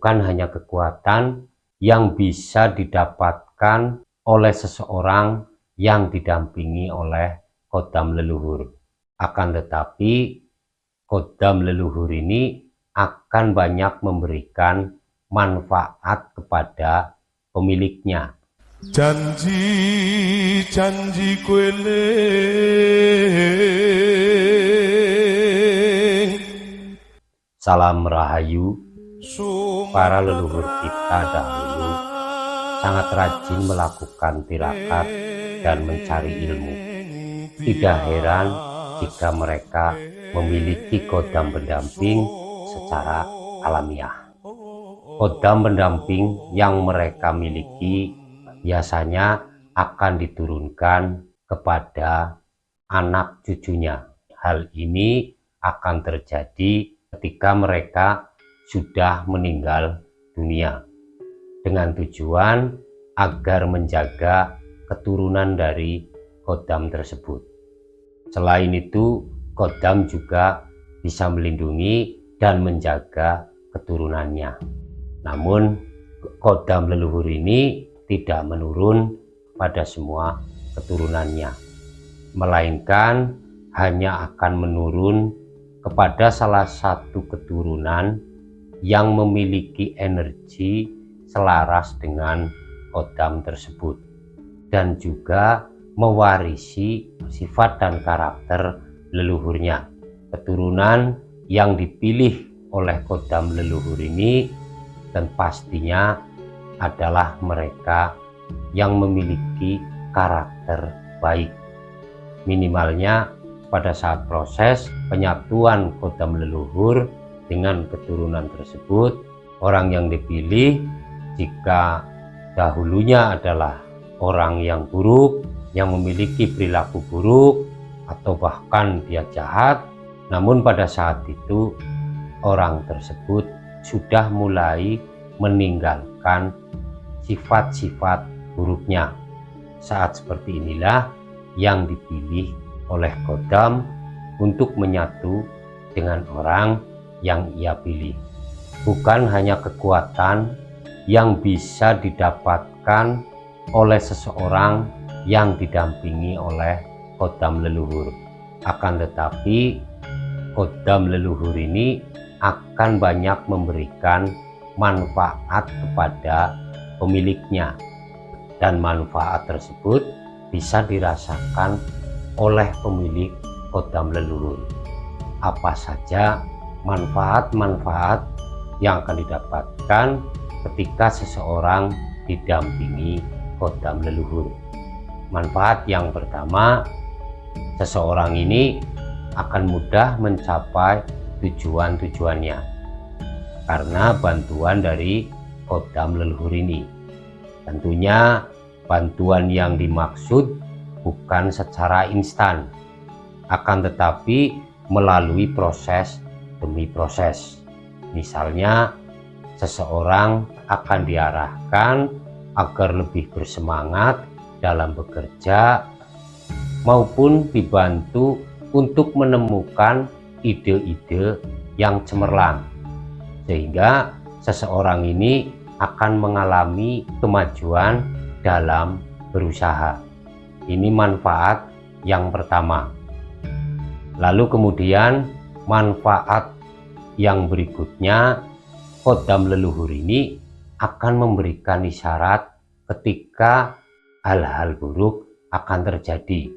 bukan hanya kekuatan yang bisa didapatkan oleh seseorang yang didampingi oleh kodam leluhur. Akan tetapi kodam leluhur ini akan banyak memberikan manfaat kepada pemiliknya. Janji kuele Salam rahayu. Para leluhur kita dahulu sangat rajin melakukan tirakat dan mencari ilmu. Tidak heran jika mereka memiliki kodam pendamping secara alamiah. Kodam pendamping yang mereka miliki biasanya akan diturunkan kepada anak cucunya. Hal ini akan terjadi ketika mereka sudah meninggal dunia, dengan tujuan agar menjaga keturunan dari kodam tersebut. Selain itu, kodam juga bisa melindungi dan menjaga keturunannya. Namun, kodam leluhur ini tidak menurun pada semua keturunannya, melainkan hanya akan menurun kepada salah satu keturunan yang memiliki energi selaras dengan kodam tersebut dan juga mewarisi sifat dan karakter leluhurnya. Keturunan yang dipilih oleh kodam leluhur ini dan pastinya adalah mereka yang memiliki karakter baik. Minimalnya pada saat proses penyatuan kodam leluhur dengan keturunan tersebut, orang yang dipilih jika dahulunya adalah orang yang buruk, yang memiliki perilaku buruk, atau bahkan dia jahat, namun pada saat itu orang tersebut sudah mulai meninggalkan sifat-sifat buruknya. Saat seperti inilah yang dipilih oleh kodam untuk menyatu dengan orang yang ia pilih. Bukan hanya kekuatan yang bisa didapatkan oleh seseorang yang didampingi oleh kodam leluhur, akan tetapi kodam leluhur ini akan banyak memberikan manfaat kepada pemiliknya, dan manfaat tersebut bisa dirasakan oleh pemilik kodam leluhur. Apa saja manfaat-manfaat yang akan didapatkan ketika seseorang didampingi kodam leluhur? Manfaat yang pertama, seseorang ini akan mudah mencapai tujuan-tujuannya karena bantuan dari kodam leluhur ini. Tentunya bantuan yang dimaksud bukan secara instan, akan tetapi melalui proses demi proses. Misalnya, seseorang akan diarahkan agar lebih bersemangat dalam bekerja maupun dibantu untuk menemukan ide-ide yang cemerlang, sehingga seseorang ini akan mengalami kemajuan dalam berusaha. Ini manfaat yang pertama. Lalu kemudian manfaat yang berikutnya, kodam leluhur ini akan memberikan isyarat ketika hal-hal buruk akan terjadi.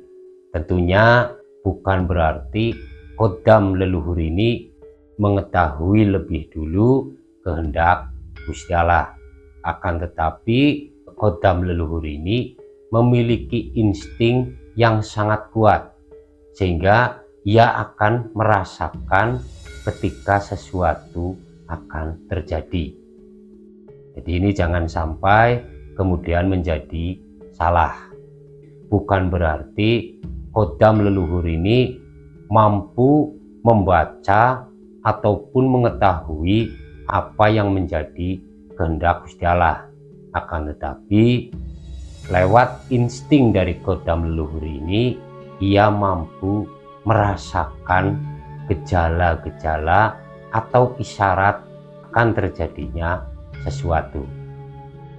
Tentunya bukan berarti kodam leluhur ini mengetahui lebih dulu kehendak Gusti Allah, akan tetapi kodam leluhur ini memiliki insting yang sangat kuat, sehingga ia akan merasakan ketika sesuatu akan terjadi. Jadi ini jangan sampai kemudian menjadi salah. Bukan berarti kodam leluhur ini mampu membaca ataupun mengetahui apa yang menjadi kehendak Gusti Allah, akan tetapi lewat insting dari kodam leluhur ini ia mampu merasakan gejala-gejala atau isyarat akan terjadinya sesuatu.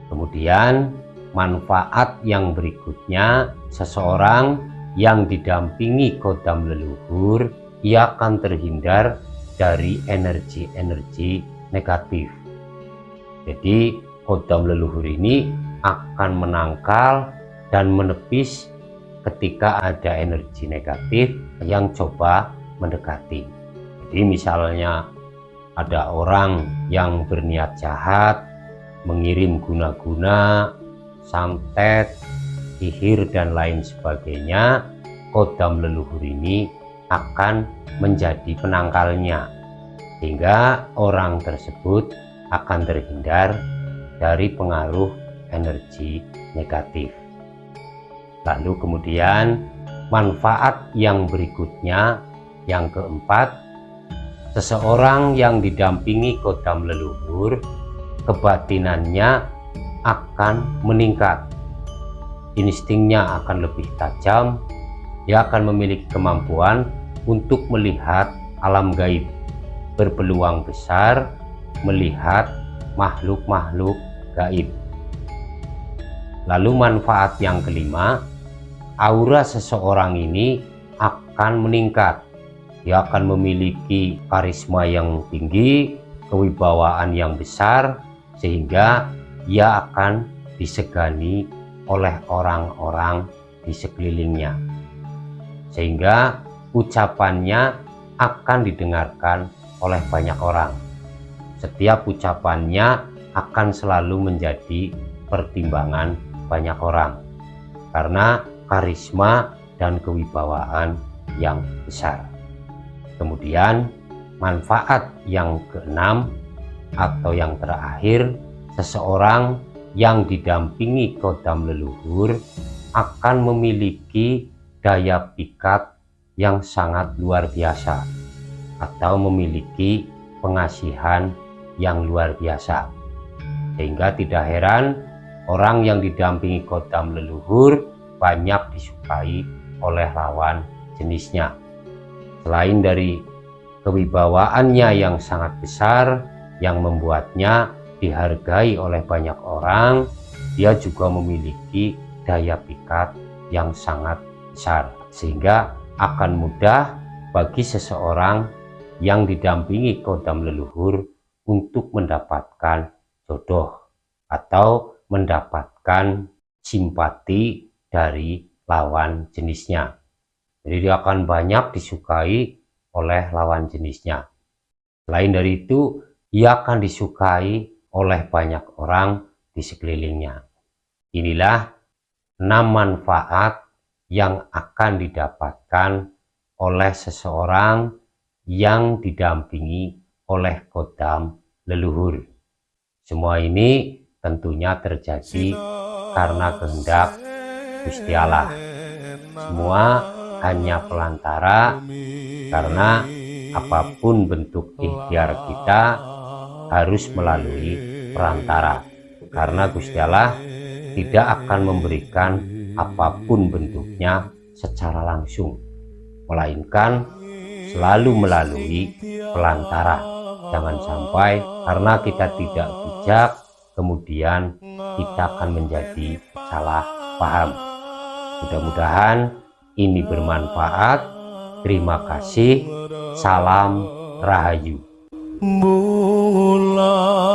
Kemudian manfaat yang berikutnya, seseorang yang didampingi kodam leluhur, ia akan terhindar dari energi-energi negatif. Jadi kodam leluhur ini akan menangkal dan menepis ketika ada energi negatif yang coba mendekati. Jadi misalnya ada orang yang berniat jahat, mengirim guna-guna, santet, sihir dan lain sebagainya, kodam leluhur ini akan menjadi penangkalnya, sehingga orang tersebut akan terhindar dari pengaruh energi negatif. Lalu kemudian manfaat yang berikutnya, yang keempat, seseorang yang didampingi kodam leluhur, kebatinannya akan meningkat, instingnya akan lebih tajam, dia akan memiliki kemampuan untuk melihat alam gaib, berpeluang besar melihat makhluk-makhluk gaib. Lalu manfaat yang kelima, aura seseorang ini akan meningkat. Dia akan memiliki karisma yang tinggi, kewibawaan yang besar, sehingga ia akan disegani oleh orang-orang di sekelilingnya, sehingga ucapannya akan didengarkan oleh banyak orang. Setiap ucapannya akan selalu menjadi pertimbangan banyak orang karena karisma dan kewibawaan yang besar. Kemudian manfaat yang keenam atau yang terakhir, seseorang yang didampingi kodam leluhur akan memiliki daya pikat yang sangat luar biasa atau memiliki pengasihan yang luar biasa, sehingga tidak heran orang yang didampingi kodam leluhur banyak disukai oleh lawan jenisnya. Selain dari kewibawaannya yang sangat besar yang membuatnya dihargai oleh banyak orang, dia juga memiliki daya pikat yang sangat besar, sehingga akan mudah bagi seseorang yang didampingi kodam leluhur untuk mendapatkan jodoh atau mendapatkan simpati dari lawan jenisnya. Jadi dia akan banyak disukai oleh lawan jenisnya. Selain dari itu, ia akan disukai oleh banyak orang di sekelilingnya. Inilah 6 manfaat yang akan didapatkan oleh seseorang yang didampingi oleh kodam leluhur. Semua ini tentunya terjadi karena kehendak Gusti Allah. Semua hanya pelantara, karena apapun bentuk ikhtiar kita harus melalui perantara, karena Gusti Allah tidak akan memberikan apapun bentuknya secara langsung, melainkan selalu melalui pelantara. Jangan sampai karena kita tidak bijak kemudian kita akan menjadi salah paham. Mudah-mudahan ini bermanfaat. Terima kasih. Salam Rahayu. Bulan